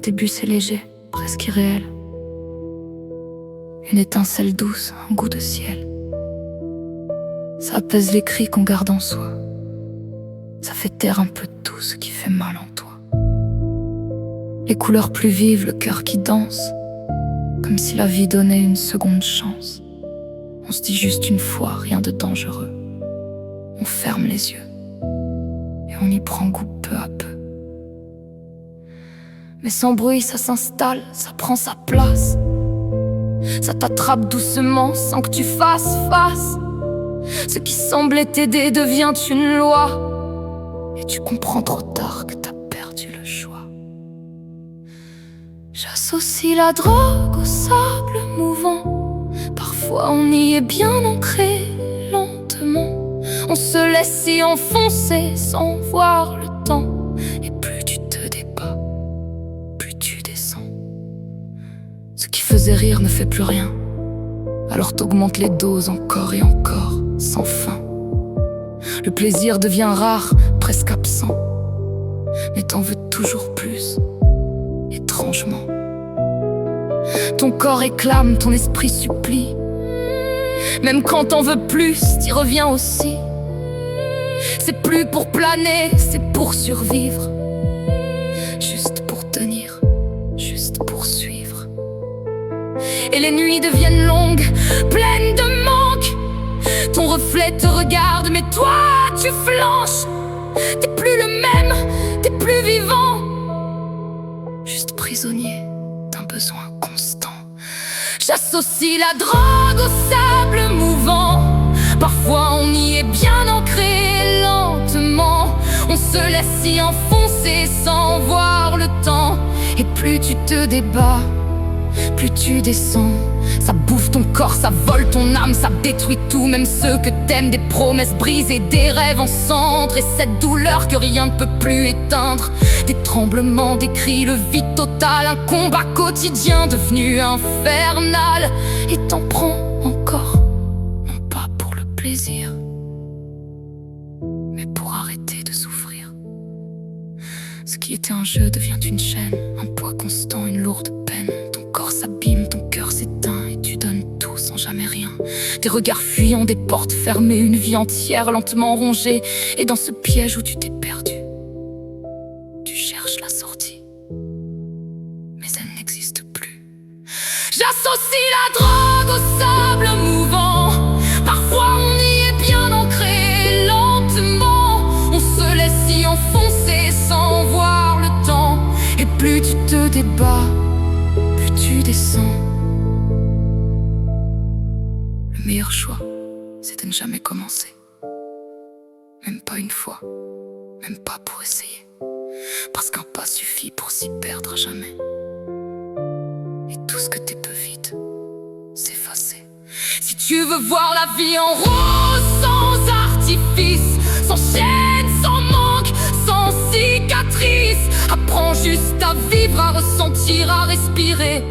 début c'est léger, presque irréel. Une étincelle douce, un goût de ciel. Ça apaise les cris qu'on garde en soi. Ça fait taire un peu tout ce qui fait mal en toi. Les couleurs plus vives, le cœur qui danse, comme si la vie donnait une seconde chance. On se dit juste une fois, rien de dangereux. On ferme les yeux et on y prend goût peu à peu. Mais sans bruit, ça s'installe, ça prend sa place. Ça t'attrape doucement sans que tu fasses face. Ce qui semblait t'aider devient une loi. Et tu comprends trop tard que t'as perdu le choix. J'associe la drogue au sable mouvant. Parfois on y est bien ancré, lentement. On se laisse y enfoncer sans voir le temps. Et plus tu te débats, plus tu descends. Ce qui faisait rire ne fait plus rien. Alors t'augmentes les doses encore et encore, sans fin. Le plaisir devient rare, presque absent. Mais t'en veux toujours plus, étrangement. Ton corps réclame, ton esprit supplie. Même quand t'en veux plus, t'y reviens aussi. C'est plus pour planer, c'est pour survivre. Juste pour tenir, juste pour suivre. Et les nuits deviennent longues, pleines de manque. Ton reflet te regarde, mais toi tu flanches. T'es plus le même, t'es plus vivant. Juste prisonnier d'un besoin constant. J'associe la drogue au sable mouvant. Parfois on y est bien ancré, lentement. On se laisse y enfoncer sans voir le temps. Et plus tu te débats, plus tu descends. Ça bouffe ton corps, ça vole ton âme, ça détruit tout, même ceux que t'aimes. Des promesses brisées, des rêves en cendres. Et cette douleur que rien ne peut plus éteindre. Des tremblements, des cris, le vide total. Un combat quotidien devenu infernal. Et t'en prends encore, non pas pour le plaisir, mais pour arrêter de souffrir. Ce qui était un jeu devient une chaîne, un poids constant, une lourde peine. Ton corps s'abîme, ton cœur s'éteint et tu donnes tout sans jamais rien. Des regards fuyants, des portes fermées, une vie entière lentement rongée. Et dans ce piège où tu t'es perdu, tu cherches la sortie, mais elle n'existe plus. J'associe la drogue au sable mouvant. Parfois on y est bien ancré, lentement. On se laisse y enfoncer sans voir le temps. Et plus tu te débats, plus tu descends. Le meilleur choix, c'est de ne jamais commencer. Même pas une fois, même pas pour essayer. Parce qu'un pas suffit pour s'y perdre à jamais. Et tout ce que t'es peut vite s'effacer. Si tu veux voir la vie en rose, sans artifice, sans chaîne, sans manque, sans cicatrice, apprends juste à vivre, à ressentir, à respirer.